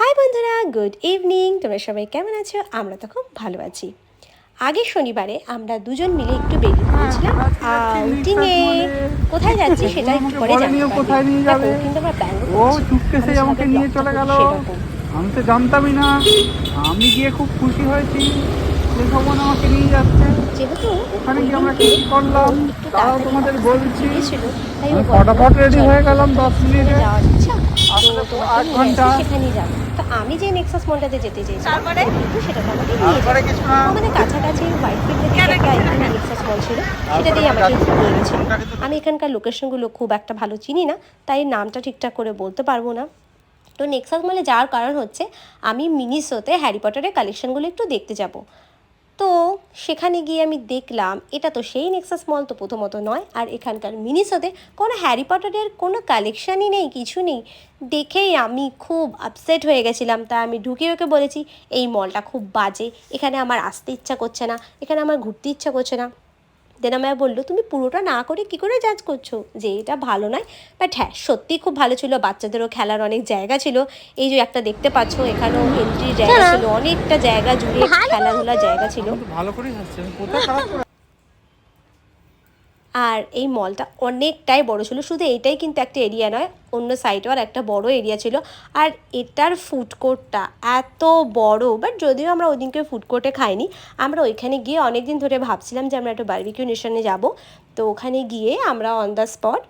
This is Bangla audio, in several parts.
হাই বন্ধুরা, গুড ইভিনিং। তোমরা সবাই কেমন আছো? আমরা তো খুব ভালো আছি। আগের শনিবারে আমরা দুজন মিলে একটু বেরিয়ে পড়েছিলাম আউটিংয়ে। কোথায় যাচ্ছি সেটা একটু পরে জানতে পারবে। দেখো, কিন্তু আমরা ব্যাঙ্গালোর ও করছি। চুপকেসে আমি আমাকে যেভাবে নিয়ে ব্লগটা চলে করি গেল। সেরকম। আমি তো জানতামই না। আমি গিয়ে খুব খুশি হয়েছি যে ভগবান আমাকে নিয়ে যাচ্ছে। যেহেতু ওখানে ওই গিয়ে আমরা দিনকে কি করলাম ওর একটু তাও তাড়াতাড়ি তোমাদের অফিস থেকে বলছি। ফিরেছিল, তাই ও আমি বললো ফটাফট রেডি চলো হয়ে গেলাম তোমার তো 10 নেক্সাস মলে মিনিটে। যাওয়ার ইচ্ছা, তো আসলে তো তোমাকে 8 নিয়ে ঘন্টা। আসি, সেখানেই যাবো। তো আমি যে নেক্সাস মলটাতে যেতে চেয়েছিলাম কিন্তু সেটা তো আমাকে নিয়ে তারপরে যাবে। কিছু না। আমাদের কাছাকাছি হোয়াইট ফিল্ডের দিকে একটা নেক্সাস মল ছিল, তারপরে সেটাতেই আমরা আমাকে যাচ্ছি। নিয়ে গেছিলো। ওটা কিন্তু আমি এখানকার লোকেশনগুলো খুব একটা ভালো চিনি না, তাই নামটা ঠিকঠাক করে বলতে পারবো না। তো নেক্সাস মলে যাওয়ার কারণ হচ্ছে আমি মিনিসোতে হ্যারি পটারের কালেকশনগুলো একটু দেখতে যাব। তো সেখানে গিয়ে আমি দেখলাম এটা তো সেই নেক্সাস মল তো প্রথমত নয়, আর এখানকার মিনিসোতে কোনো হ্যারি পটারের কোনো কালেকশানই নেই, কিছু নেই। দেখেই আমি খুব আপসেট হয়ে গেছিলাম। তা আমি ঢুকে ওকে বলেছি এই মলটা খুব বাজে, এখানে আমার আসতে ইচ্ছা করছে না, এখানে আমার ঘুরতে ইচ্ছা করছে না। দেন আমায় বললো তুমি পুরোটা না করে কী করে জাজ করছো যে এটা ভালো নয়। বাট হ্যাঁ, সত্যিই খুব ভালো ছিল। বাচ্চাদেরও খেলার অনেক জায়গা ছিল। এই যে একটা দেখতে পাচ্ছ, এখানেও এন্ট্রির জায়গা ছিল, অনেকটা জায়গা জুড়ে খেলাধুলার জায়গা ছিল। আমি তো ভালো করেই হাসছি, আমি কোথায় খারাপ করে। আর এই মলটা অনেকটাই বড় ছিল, শুধু এইটাই কিন্তু একটা এরিয়া নয়, অন্য সাইডেও আর একটা বড় এরিয়া ছিল। আর এটার ফুড কোর্টটা এত বড়, বাট যদিও আমরা ওই দিনকে ফুড কোর্টে খাইনি, আমরা ওইখানে গিয়ে অনেক দিন ধরে ভাবছিলাম যে আমরা একটা বারবিকিউ নেশনে যাব। তো ওখানে গিয়ে আমরা অন দ্য স্পট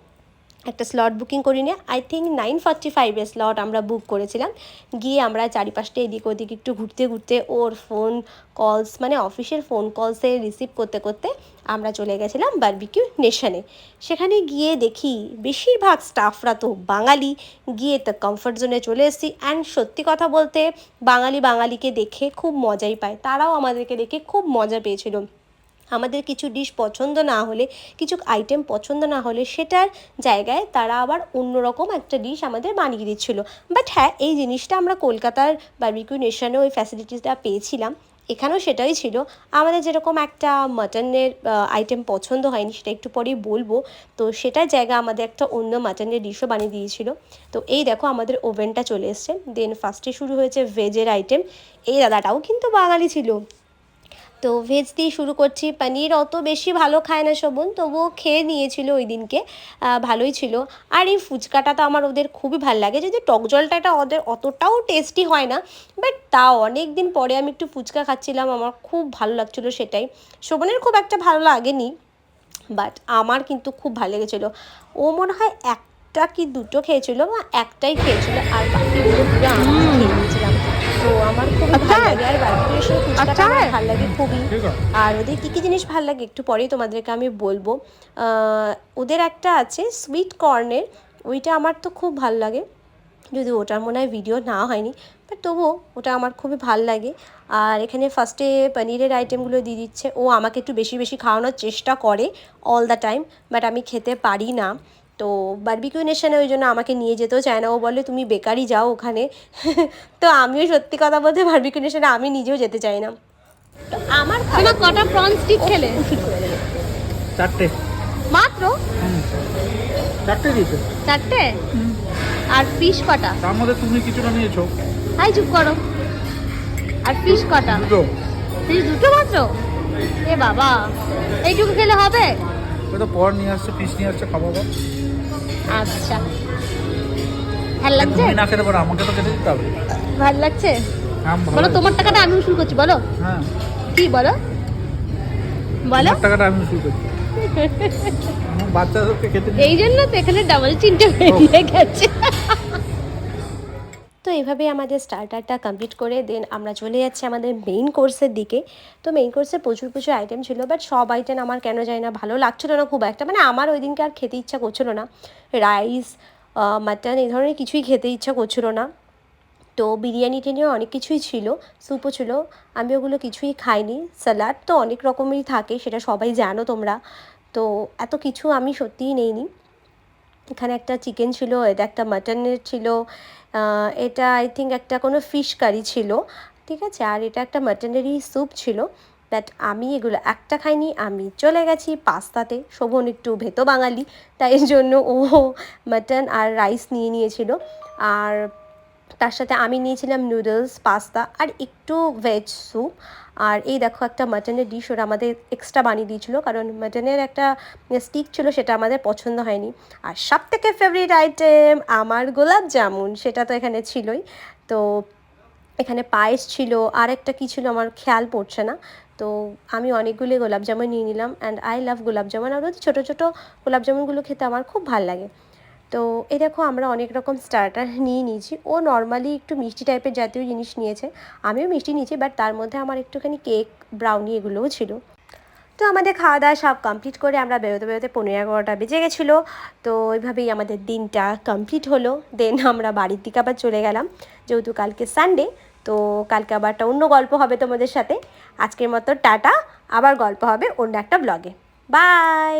একটা স্লট বুকিং করি নিয়ে, আই থিঙ্ক 9:45 স্লট আমরা বুক করেছিলাম। গিয়ে আমরা চারিপাশটা এদিক ওদিক একটু ঘুরতে ঘুরতে ওর ফোন কলস, মানে অফিসের ফোন কলসে রিসিভ করতে করতে আমরা চলে গেছিলাম বারবিকিউ নেশনে। সেখানে গিয়ে দেখি বেশিরভাগ স্টাফরা তো বাঙালি। গিয়ে তো কমফর্ট জোনে চলে এসেছি। অ্যান্ড সত্যি কথা বলতে বাঙালিকে দেখে খুব মজাই পায়, তারাও আমাদেরকে দেখে খুব মজা পেয়েছিল। আমাদের কিছু ডিশ পছন্দ না হলে, কিছু আইটেম পছন্দ না হলে, সেটার জায়গায় তারা আবার অন্যরকম একটা ডিশ আমাদের বানিয়ে দিচ্ছিলো। বাট হ্যাঁ, এই জিনিসটা আমরা কলকাতার বারবিকিউ নেশনে ওই ফ্যাসিলিটিসটা পেয়েছিলাম, এখানেও সেটাই ছিল। আমাদের যেরকম একটা মাটনের আইটেম পছন্দ হয়নি, সেটা একটু পরেই বলবো, তো সেটার জায়গা আমাদের একটা অন্য মাটনের ডিশও বানিয়ে দিয়েছিল। তো এই দেখো আমাদের ওভেনটা চলে এসছে। দেন ফার্স্টে শুরু হয়েছে ভেজের আইটেম। এই দাদাটাও কিন্তু বাঙালি ছিল। তো ভেজ দিয়ে শুরু করছি। পনির অত বেশি ভালো খায় না শোভন, তবুও খেয়ে নিয়েছিল ওই দিনকে, ভালোই ছিল। আর এই ফুচকাটা তো আমার ওদের খুবই ভালো লাগে, যদি টক জলটা এটা ওদের অতটাও টেস্টি হয় না, বাট তাও অনেক দিন পরে আমি একটু ফুচকা খাচ্ছিলাম, আমার খুব ভালো লাগছিলো সেটাই। শোভনের খুব একটা ভালো লাগেনি, বাট আমার কিন্তু খুব ভালো লেগেছিলো। ও মনে হয় একটা কি দুটো খেয়েছিল, বা একটাই খেয়েছিল, আর বাকিগুলো পুরো আমি খেয়ে নিয়েছিলাম। তো আমার খুবই ভালো লাগে, আর বারবিকিউ ফুচকাটা আমার ভালো লাগে খুবই। ঠিক আছে। আর ওদের কী কী জিনিস ভালো লাগে একটু পরেই তোমাদেরকে আমি বলবো। ওদের একটা আছে সুইট কর্নের, ওইটা আমার তো খুব ভালো লাগে, যদি ওটার মনে হয় ভিডিও না হয়নি, বাট তবুও ওটা আমার খুবই ভাল লাগে। আর এখানে ফার্স্টে পনিরের আইটেমগুলো দিয়ে দিচ্ছে। ও আমাকে একটু বেশি বেশি খাওয়ানোর চেষ্টা করে অল দ্য টাইম, বাট আমি খেতে পারি না। তো বারবিকিউ নেশনে ওই জন্য আমাকে নিয়ে যেতেও চায় না, ও বলে তুমি বেকারই যাও ওখানে। তো আমিও সত্যি কথা বলতে বারবিকিউ নেশনে আমি নিজেও যেতে চাই না। তো আমার খাবার কটা প্রন স্টিক খেলে? ফুলফিল করে দেবে। 4টে মাত্র 4টে দিয়েছে। 4টে? আর ফিশ কটা? তার মধ্যে তুমি কিছুটা নিয়েছো। হাই চুপ করো। আর ফিশ কটা? দুটো। ফিশ দুটো মাত্র? এ বাবা, এইটুকু খেলে হবে? ওই তো পর নিয়ে আসছে, পিস নিয়ে আসছে, খাবো আবার। আচ্ছা, ভাল লাগছে? তুমি না খেতে পারো, আমাকে তো খেতে দিতে হবে। ভাল লাগছে? হ্যাঁ, ভালো বলো লাগছে। তোমার টাকাটা আমি উসুল করছি, বলো। হ্যাঁ, কি বলো বলো। তোমার টাকাটা আমি শুরু করছি। আমার বাচ্চাদেরকে খেতে দিই। এই জন্য তো এখানে ডাবল চিনতে বেরিয়ে গেছে। তো এইভাবেই আমাদের স্টার্টারটা কমপ্লিট করে দেন আমরা চলে যাচ্ছি আমাদের মেইন কোর্সের দিকে। তো মেইন কোর্সে প্রচুর প্রচুর আইটেম ছিল, বাট সব আইটেম আমার কেন যায় না ভালো লাগছিলো না খুব একটা, মানে আমার ওই দিনকে আর খেতে ইচ্ছা করছিলো না। রাইস, মাটন এই ধরনের কিছুই খেতে ইচ্ছা করছিলো না। তো বিরিয়ানি টিরিয়ানি অনেক কিছুই ছিল, স্যুপও ছিল, আমি ওগুলো কিছুই খাইনি। স্যালাড তো অনেক রকমেরই থাকে, সেটা সবাই জানো তোমরা। তো এত কিছু আমি সত্যিই নেইনি। এখানে একটা চিকেন ছিল, এটা একটা মাটনের ছিল, এটা আই থিঙ্ক একটা কোনো ফিশ কারি ছিল, ঠিক আছে, আর এটা একটা মাটনেরই স্যুপ ছিল। বাট আমি এগুলো একটা খাইনি, আমি চলে গেছি পাস্তাতে। শোভন একটু ভেতো বাঙালি, তাই জন্য ও মাটন আর রাইস নিয়ে নিয়েছিল। আর তার সাথে আমি নিয়েছিলাম নুডলস, পাস্তা আর একটু ভেজ স্যুপ। আর এই দেখো একটা মাটনের ডিশ, ওরা আমাদের এক্সট্রা বানিয়ে দিয়েছিলো, কারণ মাটনের একটা স্টিক ছিল, সেটা আমাদের পছন্দ হয়নি। আর সব থেকে ফেভারিট আইটেম আমার গোলাপ জামুন, সেটা তো এখানে ছিলই। তো এখানে পায়েস ছিল, আর একটা কী ছিল আমার খেয়াল পড়ছে না। তো আমি অনেকগুলি গোলাপ জামুন নিয়ে নিলাম, অ্যান্ড আই লাভ গোলাপ জামুন। আর ওদের ছোটো ছোটো গোলাপ জামুনগুলো খেতে আমার খুব ভালো লাগে। তো এই দেখো আমরা অনেক রকম স্টার্টার নিয়ে নিয়েছি। ও নর্মালি একটু মিষ্টি টাইপের জাতীয় জিনিস নিয়েছে, আমিও মিষ্টি নিয়েছি, বাট তার মধ্যে আমার একটুখানি কেক, ব্রাউনি এগুলোও ছিল। তো আমাদের খাওয়া দাওয়া সব কমপ্লিট করে আমরা বেরোতে বেরোতে 11-11টা বেজে গেছিলো। তো ওইভাবেই আমাদের দিনটা কমপ্লিট হলো। দেন আমরা বাড়ির দিকে আবার চলে গেলাম, যেহেতু কালকে সানডে। তো কালকে আবার একটা অন্য গল্প হবে তোমাদের সাথে। আজকের মতো টাটা, আবার গল্প হবে অন্য একটা ব্লগে। বাই।